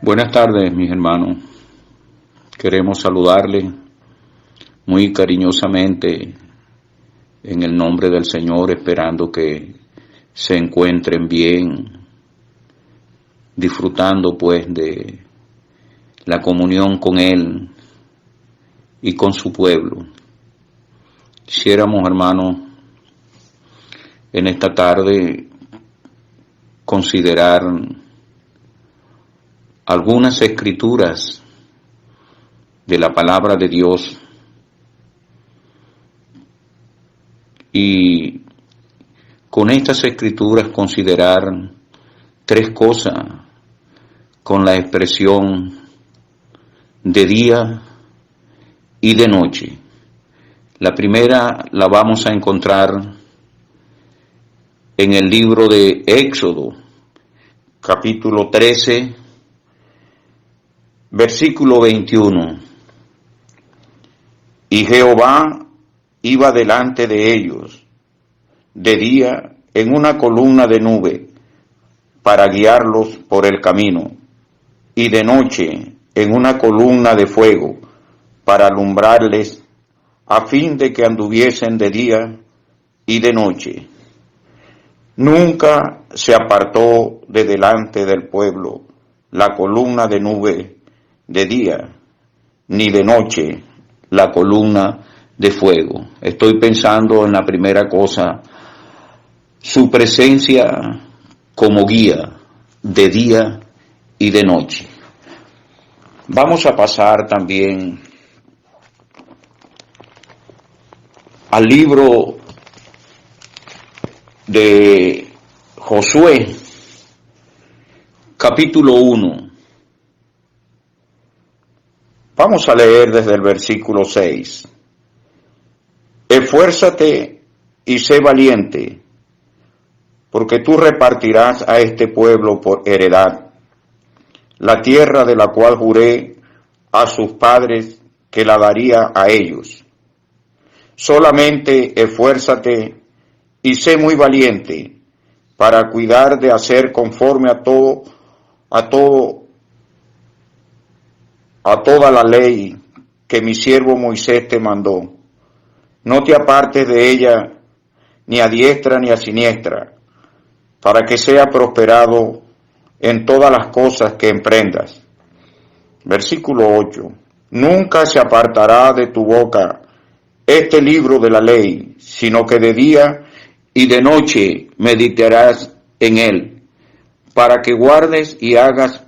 Buenas tardes, mis hermanos. Queremos saludarles muy cariñosamente en el nombre del Señor, esperando que se encuentren bien, disfrutando pues de la comunión con Él y con su pueblo. Quisiéramos, hermanos, en esta tarde considerar algunas escrituras de la palabra de Dios y con estas escrituras considerar tres cosas con la expresión de día y de noche. La primera la vamos a encontrar en el libro de Éxodo, capítulo 13, versículo 21. Y Jehová iba delante de ellos de día en una columna de nube para guiarlos por el camino, y de noche en una columna de fuego para alumbrarles, a fin de que anduviesen de día y de noche. Nunca se apartó de delante del pueblo la columna de nube de día, ni de noche la columna de fuego. Estoy pensando en la primera cosa, su presencia como guía de día y de noche. Vamos a pasar también al libro de Josué, capítulo 1. Vamos a leer desde el versículo 6. Esfuérzate y sé valiente, porque tú repartirás a este pueblo por heredad la tierra de la cual juré a sus padres que la daría a ellos. Solamente esfuérzate y sé muy valiente para cuidar de hacer conforme a toda la ley que mi siervo Moisés te mandó. No te apartes de ella ni a diestra ni a siniestra, para que sea prosperado en todas las cosas que emprendas. Versículo 8. Nunca se apartará de tu boca este libro de la ley, sino que de día y de noche meditarás en él, para que guardes y hagas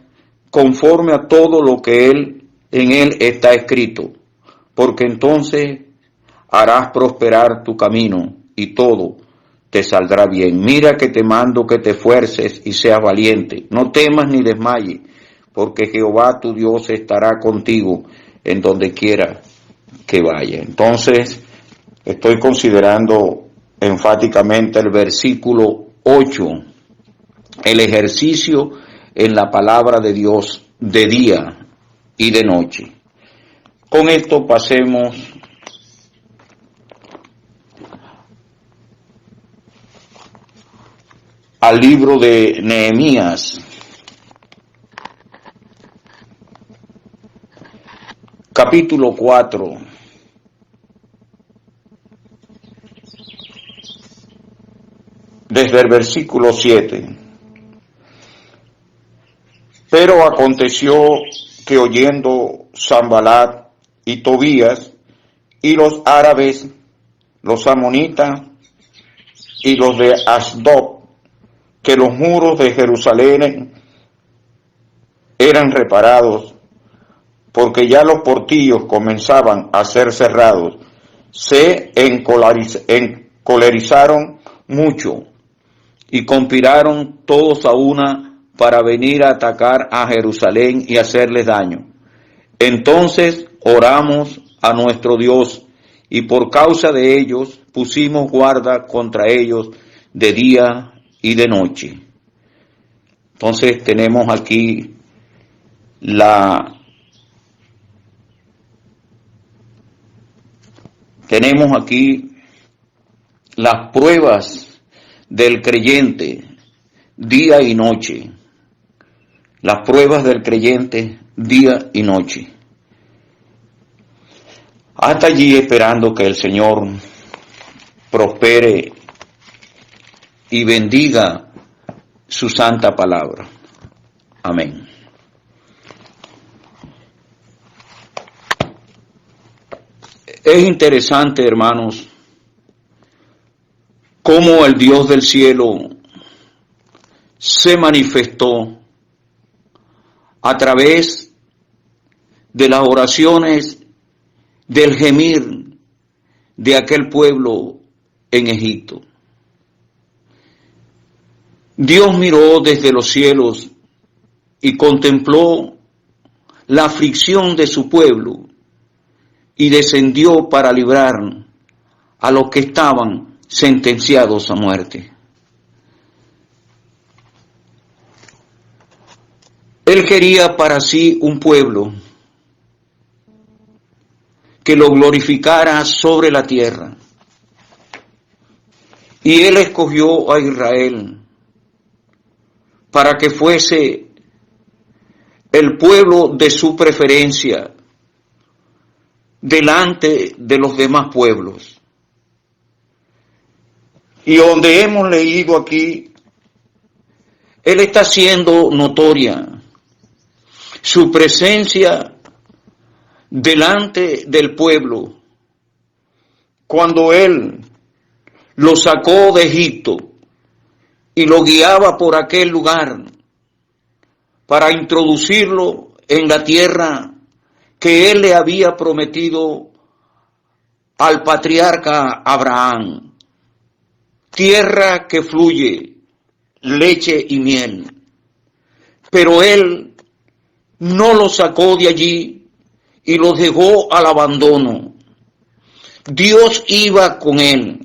conforme a todo lo que en él está escrito, porque entonces harás prosperar tu camino y todo te saldrá bien. Mira que te mando que te esfuerces y seas valiente. No temas ni desmayes, porque Jehová tu Dios estará contigo en donde quiera que vaya. Entonces, estoy considerando enfáticamente el versículo 8, el ejercicio en la palabra de Dios de día y de noche. Con esto pasemos al libro de Nehemías, capítulo 4. Desde el versículo 7. Pero aconteció que oyendo Sanbalat y Tobías y los árabes, los amonitas y los de Asdod, que los muros de Jerusalén eran reparados, porque ya los portillos comenzaban a ser cerrados, se encolerizaron mucho y conspiraron todos a una para venir a atacar a Jerusalén y hacerles daño. Entonces oramos a nuestro Dios, y por causa de ellos pusimos guarda contra ellos de día y de noche. Entonces tenemos aquí las pruebas del creyente día y noche. las pruebas del creyente día y noche. Hasta allí esperando que el Señor prospere y bendiga su santa palabra. Amén. Es interesante, hermanos, cómo el Dios del cielo se manifestó a través de las oraciones, del gemir de aquel pueblo en Egipto. Dios miró desde los cielos y contempló la aflicción de su pueblo y descendió para librar a los que estaban sentenciados a muerte. Él quería para sí un pueblo que lo glorificara sobre la tierra. Y Él escogió a Israel para que fuese el pueblo de su preferencia delante de los demás pueblos. Y donde hemos leído aquí, Él está haciendo notoria su presencia delante del pueblo cuando Él lo sacó de Egipto y lo guiaba por aquel lugar para introducirlo en la tierra que Él le había prometido al patriarca Abraham, tierra que fluye leche y miel. Pero Él no lo sacó de allí y lo dejó al abandono. Dios iba con él,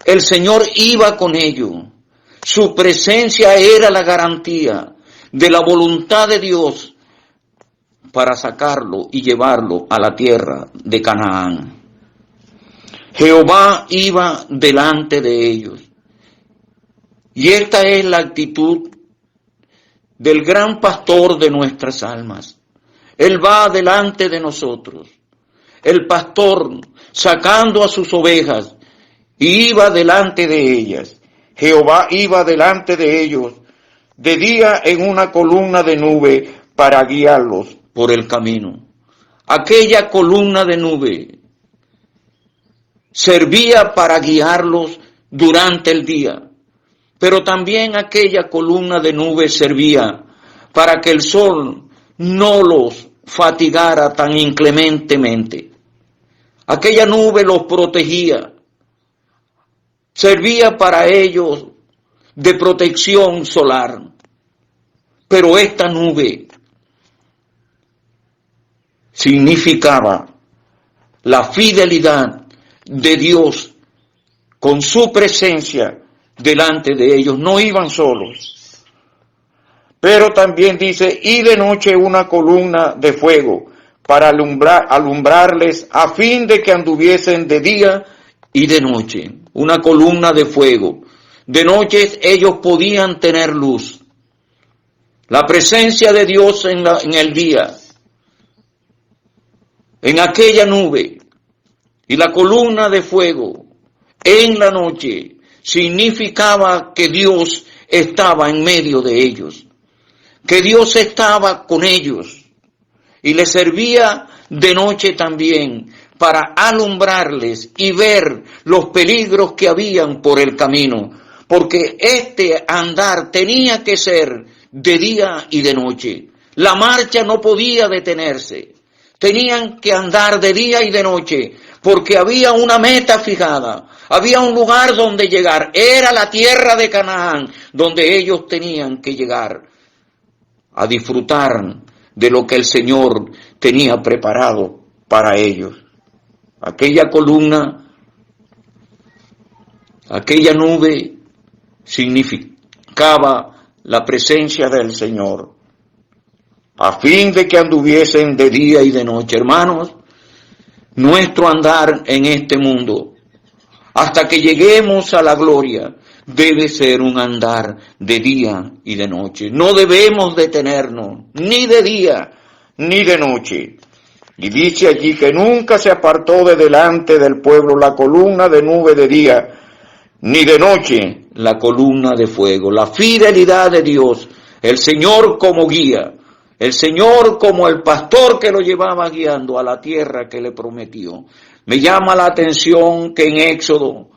el Señor iba con ellos. Su presencia era la garantía de la voluntad de Dios para sacarlo y llevarlo a la tierra de Canaán. Jehová iba delante de ellos. Y esta es la actitud del gran pastor de nuestras almas. Él va delante de nosotros. El pastor sacando a sus ovejas y iba delante de ellas. Jehová iba delante de ellos de día en una columna de nube para guiarlos por el camino. Aquella columna de nube servía para guiarlos durante el día. Pero también aquella columna de nube servía para que el sol no los fatigara tan inclementemente. Aquella nube los protegía, servía para ellos de protección solar. Pero esta nube significaba la fidelidad de Dios con su presencia delante de ellos. No iban solos. Pero también dice, y de noche una columna de fuego para alumbrarles a fin de que anduviesen de día y de noche. Una columna de fuego. De noche ellos podían tener luz. La presencia de Dios en el día, en aquella nube, y la columna de fuego en la noche, significaba que Dios estaba en medio de ellos, que Dios estaba con ellos y les servía de noche también para alumbrarles y ver los peligros que habían por el camino, porque este andar tenía que ser de día y de noche. La marcha no podía detenerse, tenían que andar de día y de noche, porque había una meta fijada, había un lugar donde llegar, era la tierra de Canaán, donde ellos tenían que llegar a disfrutar de lo que el Señor tenía preparado para ellos. Aquella columna, aquella nube significaba la presencia del Señor, a fin de que anduviesen de día y de noche. Hermanos, nuestro andar en este mundo hasta que lleguemos a la gloria, debe ser un andar de día y de noche. No debemos detenernos, ni de día ni de noche. Y dice allí que nunca se apartó de delante del pueblo la columna de nube de día, ni de noche la columna de fuego. La fidelidad de Dios, el Señor como guía, el Señor como el pastor que lo llevaba guiando a la tierra que le prometió. Me llama la atención que en Éxodo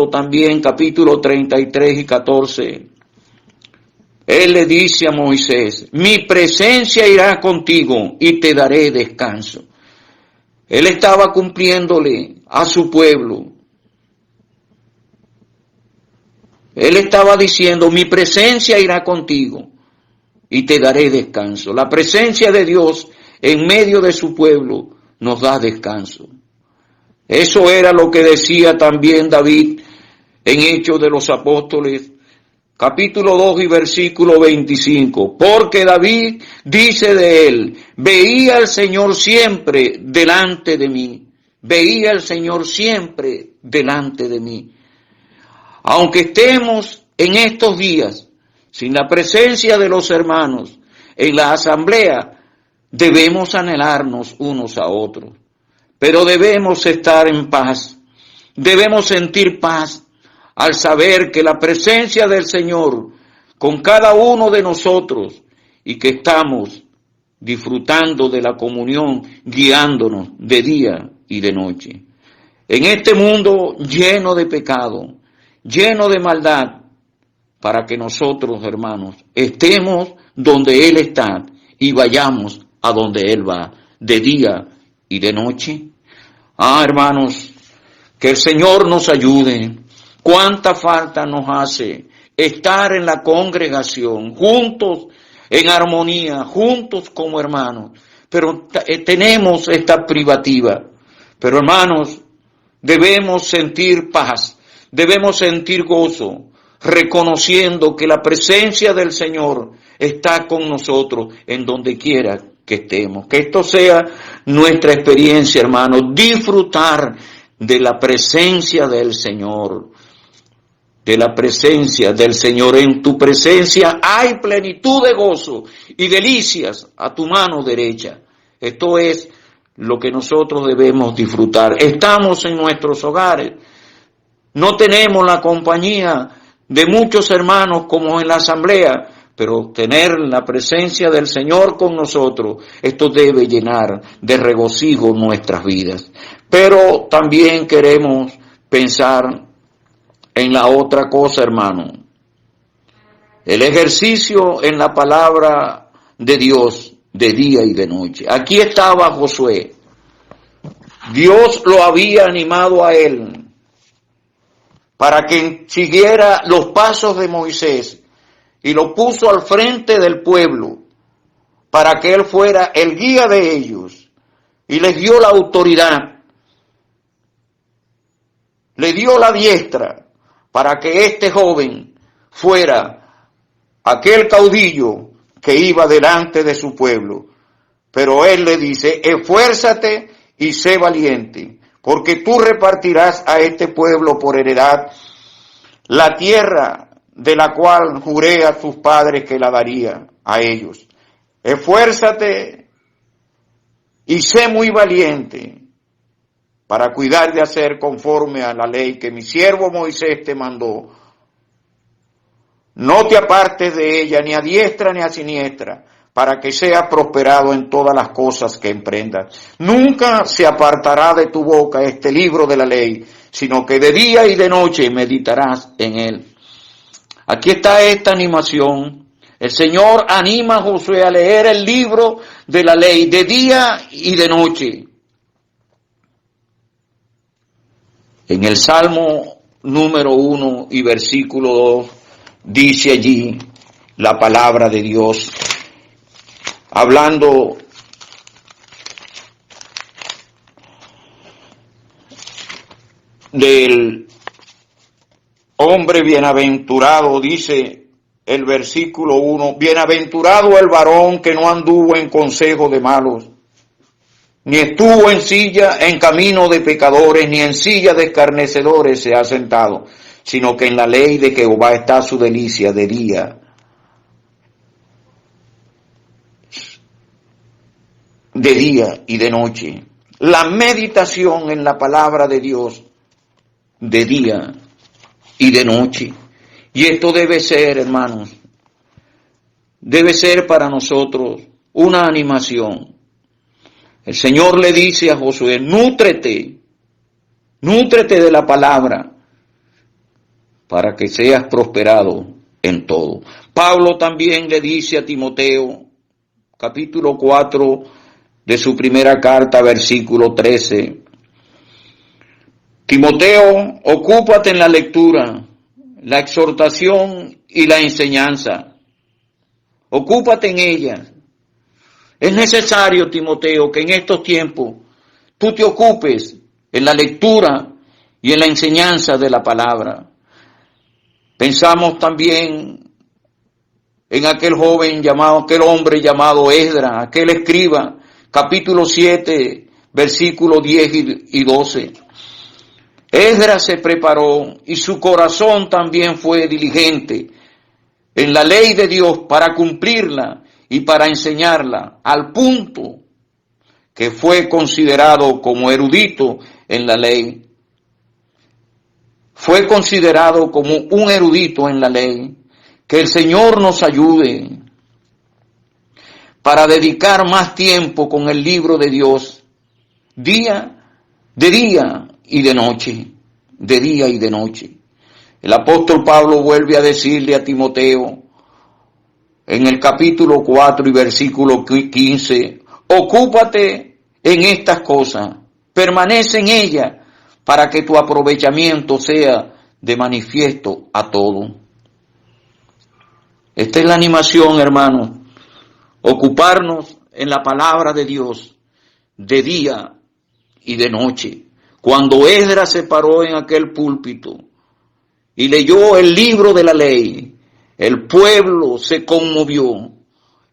también capítulo 33 y 14, Él le dice a Moisés, mi presencia irá contigo y te daré descanso. Él estaba cumpliéndole a su pueblo. Él estaba diciendo, mi presencia irá contigo y te daré descanso. La presencia de Dios en medio de su pueblo nos da descanso. Eso era lo que decía también David en Hechos de los Apóstoles, capítulo 2 y versículo 25. Porque David dice de él, veía al Señor siempre delante de mí. Veía al Señor siempre delante de mí. Aunque estemos en estos días sin la presencia de los hermanos en la asamblea, debemos anhelarnos unos a otros. Pero debemos estar en paz, debemos sentir paz al saber que la presencia del Señor con cada uno de nosotros y que estamos disfrutando de la comunión, guiándonos de día y de noche. En este mundo lleno de pecado, lleno de maldad, para que nosotros, hermanos, estemos donde Él está y vayamos a donde Él va, de día y de noche. Hermanos, que el Señor nos ayude. Cuánta falta nos hace estar en la congregación, juntos, en armonía, juntos como hermanos. Pero tenemos esta privativa. Pero hermanos, debemos sentir paz, debemos sentir gozo, reconociendo que la presencia del Señor está con nosotros en donde quiera que estemos. Que esto sea nuestra experiencia, hermanos, disfrutar de la presencia del Señor, de la presencia del Señor. En tu presencia hay plenitud de gozo y delicias a tu mano derecha. Esto es lo que nosotros debemos disfrutar. Estamos en nuestros hogares, no tenemos la compañía de muchos hermanos como en la asamblea, pero tener la presencia del Señor con nosotros, esto debe llenar de regocijo nuestras vidas. Pero también queremos pensar en la otra cosa, hermano. El ejercicio en la palabra de Dios de día y de noche. Aquí estaba Josué. Dios lo había animado a él para que siguiera los pasos de Moisés y lo puso al frente del pueblo para que él fuera el guía de ellos y les dio la autoridad, le dio la diestra para que este joven fuera aquel caudillo que iba delante de su pueblo. Pero él le dice, esfuérzate y sé valiente, porque tú repartirás a este pueblo por heredad la tierra de la cual juré a tus padres que la daría a ellos. Esfuérzate y sé muy valiente para cuidar de hacer conforme a la ley que mi siervo Moisés te mandó. No te apartes de ella ni a diestra ni a siniestra, para que seas prosperado en todas las cosas que emprendas. Nunca se apartará de tu boca este libro de la ley, sino que de día y de noche meditarás en él. Aquí está esta animación. El Señor anima a Josué a leer el libro de la ley de día y de noche. En el Salmo número 1 y versículo 2 dice allí la palabra de Dios, hablando del hombre bienaventurado, dice el versículo 1, bienaventurado el varón que no anduvo en consejo de malos, ni estuvo en camino de pecadores, ni en silla de escarnecedores se ha sentado, sino que en la ley de Jehová está su delicia de día y de noche. La meditación en la palabra de Dios de día y de noche. Y esto debe ser, hermanos, debe ser para nosotros una animación. El Señor le dice a Josué, nútrete de la palabra para que seas prosperado en todo. Pablo también le dice a Timoteo, capítulo 4 de su primera carta, versículo 13, Timoteo, ocúpate en la lectura, la exhortación y la enseñanza. Ocúpate en ellas. Es necesario, Timoteo, que en estos tiempos tú te ocupes en la lectura y en la enseñanza de la palabra. Pensamos también en aquel hombre llamado Esdras, aquel escriba, capítulo 7, versículos 10 y 12. Esdras se preparó y su corazón también fue diligente en la ley de Dios para cumplirla y para enseñarla, al punto que fue considerado como erudito en la ley. Fue considerado como un erudito en la ley. Que el Señor nos ayude para dedicar más tiempo con el libro de Dios, de día y de noche, de día y de noche. El apóstol Pablo vuelve a decirle a Timoteo, en el capítulo 4 y versículo 15, ocúpate en estas cosas, permanece en ellas, para que tu aprovechamiento sea de manifiesto a todo. Esta es la animación, hermanos, ocuparnos en la palabra de Dios de día y de noche. Cuando Esdras se paró en aquel púlpito y leyó el libro de la ley, el pueblo se conmovió,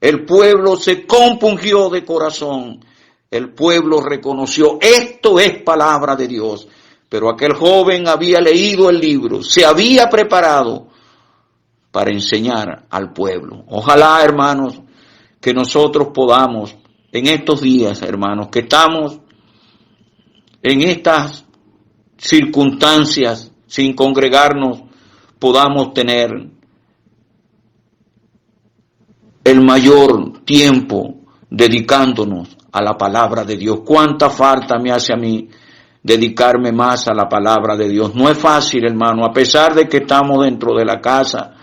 el pueblo se compungió de corazón, el pueblo reconoció, esto es palabra de Dios. Pero aquel joven había leído el libro, se había preparado para enseñar al pueblo. Ojalá, hermanos, que nosotros podamos, en estos días, hermanos, que estamos en estas circunstancias sin congregarnos, podamos tener el mayor tiempo dedicándonos a la palabra de Dios. ¿Cuánta falta me hace a mí dedicarme más a la palabra de Dios? No es fácil, hermano, a pesar de que estamos dentro de la casa,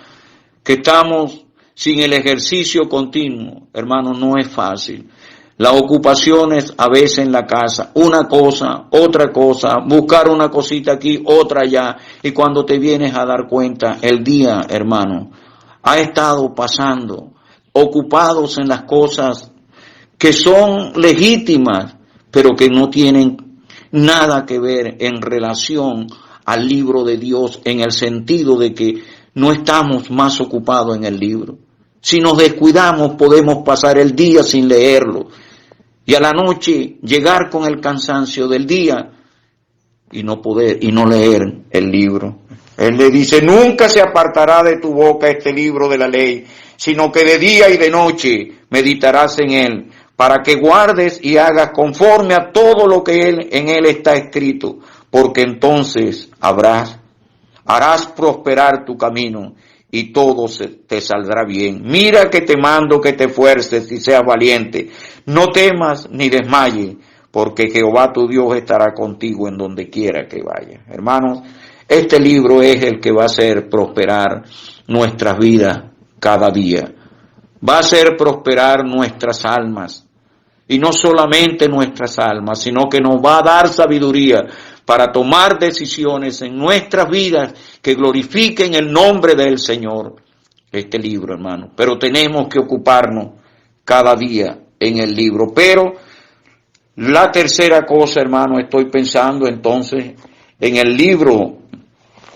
que estamos sin el ejercicio continuo, hermano, no es fácil. Las ocupaciones a veces en la casa, una cosa, otra cosa, buscar una cosita aquí, otra allá, y cuando te vienes a dar cuenta, el día, hermano, ha estado pasando, ocupados en las cosas que son legítimas, pero que no tienen nada que ver en relación al libro de Dios, en el sentido de que no estamos más ocupados en el libro. Si nos descuidamos, podemos pasar el día sin leerlo, y a la noche llegar con el cansancio del día y no leer el libro. Él le dice, nunca se apartará de tu boca este libro de la ley, sino que de día y de noche meditarás en él, para que guardes y hagas conforme a todo lo que en él está escrito, porque entonces harás prosperar tu camino y todo te saldrá bien. Mira que te mando que te esfuerces y seas valiente. No temas ni desmayes, porque Jehová tu Dios estará contigo en donde quiera que vayas. Hermanos, este libro es el que va a hacer prosperar nuestras vidas cada día. Va a hacer prosperar nuestras almas. Y no solamente nuestras almas, sino que nos va a dar sabiduría para tomar decisiones en nuestras vidas que glorifiquen el nombre del Señor. Este libro, hermano. Pero tenemos que ocuparnos cada día en el libro. Pero la tercera cosa, hermano, estoy pensando entonces en el libro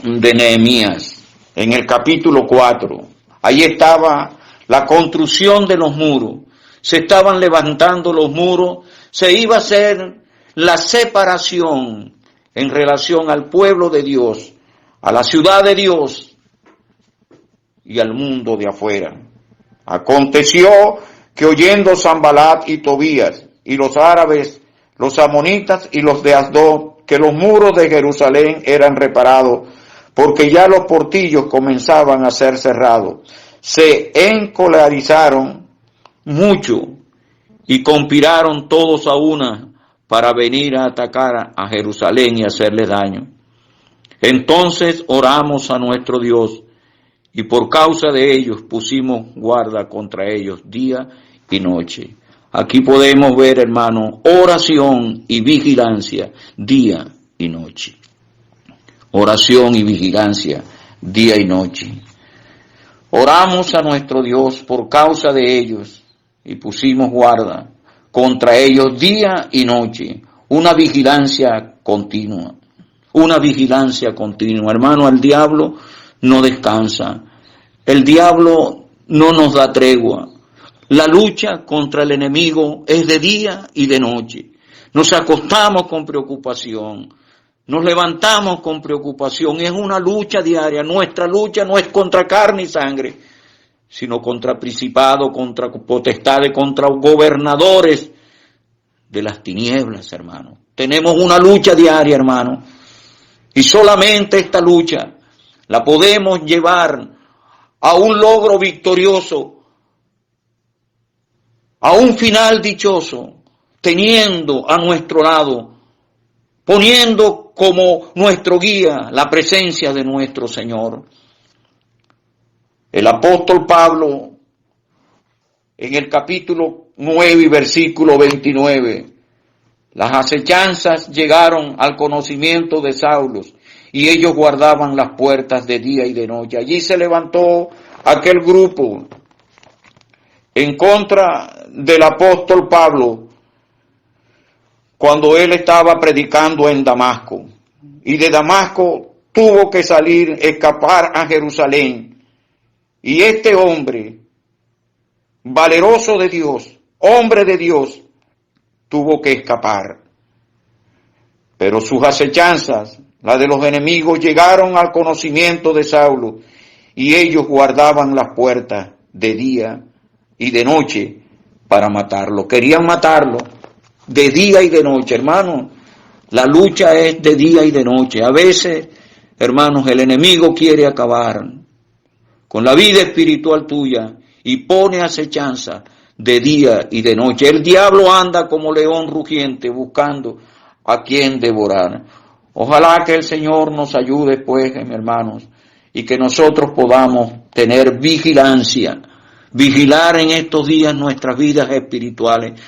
de Nehemías, en el capítulo 4. Ahí estaba la construcción de los muros. Se estaban levantando los muros, se iba a hacer la separación en relación al pueblo de Dios, a la ciudad de Dios y al mundo de afuera. Aconteció que oyendo Sanbalat y Tobías y los árabes, los amonitas y los de Asdod, que los muros de Jerusalén eran reparados, porque ya los portillos comenzaban a ser cerrados, se encolerizaron mucho y conspiraron todos a una para venir a atacar a Jerusalén y hacerle daño. Entonces oramos a nuestro Dios y por causa de ellos pusimos guarda contra ellos día y noche. Aquí podemos ver, hermano, oración y vigilancia día y noche. Oración y vigilancia día y noche. Oramos a nuestro Dios por causa de ellos y pusimos guarda contra ellos día y noche. Una vigilancia continua. Una vigilancia continua. Hermano, el diablo no descansa. El diablo no nos da tregua. La lucha contra el enemigo es de día y de noche. Nos acostamos con preocupación. Nos levantamos con preocupación. Es una lucha diaria. Nuestra lucha no es contra carne y sangre, sino contra principados, contra potestades, contra gobernadores de las tinieblas, hermano. Tenemos una lucha diaria, hermano. Y solamente esta lucha la podemos llevar a un logro victorioso, a un final dichoso, teniendo a nuestro lado, poniendo como nuestro guía la presencia de nuestro Señor. El apóstol Pablo, en el capítulo 9 y versículo 29, las acechanzas llegaron al conocimiento de Saulo, y ellos guardaban las puertas de día y de noche. Allí se levantó aquel grupo en contra del apóstol Pablo cuando él estaba predicando en Damasco. Y de Damasco tuvo que salir, escapar a Jerusalén. Y este hombre, valeroso de Dios, hombre de Dios, tuvo que escapar. Pero sus acechanzas, la de los enemigos, llegaron al conocimiento de Saulo, y ellos guardaban las puertas de día y de noche para matarlo. Querían matarlo de día y de noche, hermanos. La lucha es de día y de noche. A veces, hermanos, el enemigo quiere acabar con la vida espiritual tuya y pone acechanza de día y de noche. El diablo anda como león rugiente buscando a quien devorar. Ojalá que el Señor nos ayude, pues, hermanos, y que nosotros podamos tener vigilancia, vigilar en estos días nuestras vidas espirituales.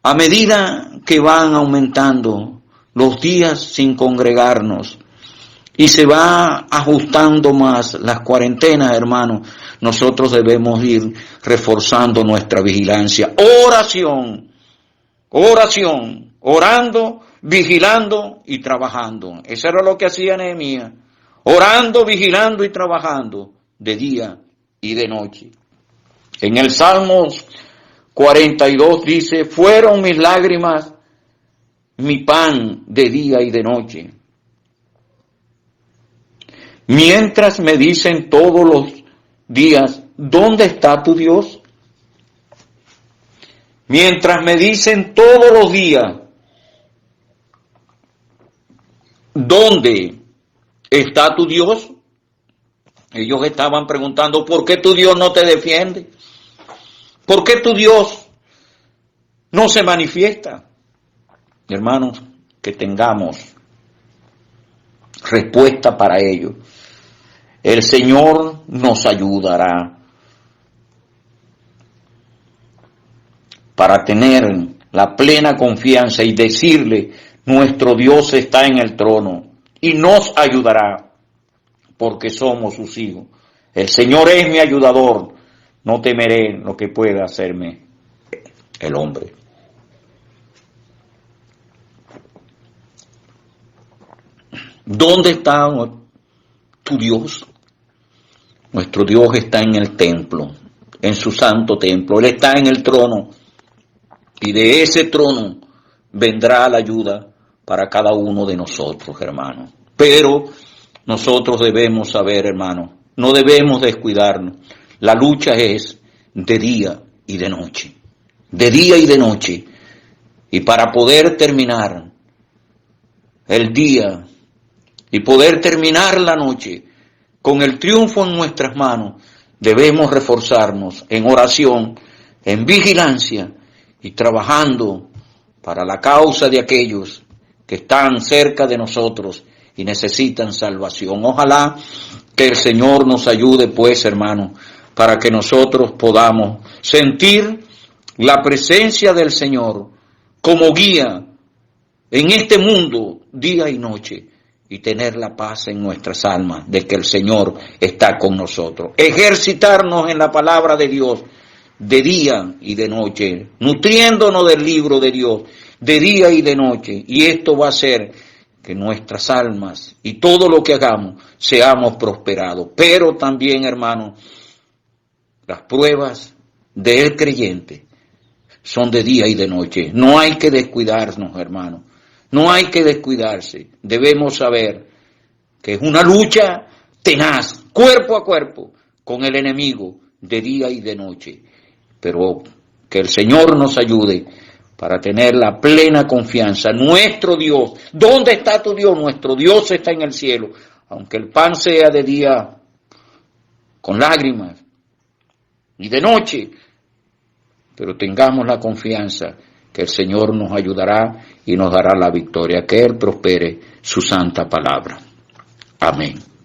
A medida que van aumentando los días sin congregarnos y se va ajustando más las cuarentenas, hermanos, nosotros debemos ir reforzando nuestra vigilancia. Oración, oración, orando, vigilando y trabajando. Eso era lo que hacía Nehemías. Orando, vigilando y trabajando de día y de noche. En el Salmo 42 dice: fueron mis lágrimas mi pan de día y de noche, mientras me dicen todos los días, ¿dónde está tu Dios? Mientras me dicen todos los días, ¿dónde está tu Dios? Ellos estaban preguntando, ¿por qué tu Dios no te defiende? ¿Por qué tu Dios no se manifiesta? Hermanos, que tengamos respuesta para ello. El Señor nos ayudará para tener la plena confianza y decirle, nuestro Dios está en el trono y nos ayudará porque somos sus hijos. El Señor es mi ayudador, no temeré lo que pueda hacerme el hombre. ¿Dónde está tu Dios? Nuestro Dios está en el templo, en su santo templo. Él está en el trono. Y de ese trono vendrá la ayuda para cada uno de nosotros, hermano. Pero nosotros debemos saber, hermano, no debemos descuidarnos. La lucha es de día y de noche. De día y de noche. Y para poder terminar el día y poder terminar la noche con el triunfo en nuestras manos, debemos reforzarnos en oración, en vigilancia y trabajando para la causa de aquellos que están cerca de nosotros y necesitan salvación. Ojalá que el Señor nos ayude, pues, hermano, para que nosotros podamos sentir la presencia del Señor como guía en este mundo día y noche y tener la paz en nuestras almas de que el Señor está con nosotros. Ejercitarnos en la palabra de Dios de día y de noche, nutriéndonos del libro de Dios de día y de noche, y esto va a hacer que nuestras almas y todo lo que hagamos seamos prosperados. Pero también, hermano, las pruebas del creyente son de día y de noche. No hay que descuidarnos, hermano. No hay que descuidarse. Debemos saber que es una lucha tenaz, cuerpo a cuerpo, con el enemigo, de día y de noche. Pero que el Señor nos ayude para tener la plena confianza. Nuestro Dios, ¿dónde está tu Dios? Nuestro Dios está en el cielo. Aunque el pan sea de día con lágrimas y de noche, pero tengamos la confianza que el Señor nos ayudará y nos dará la victoria. Que Él prospere su santa palabra. Amén.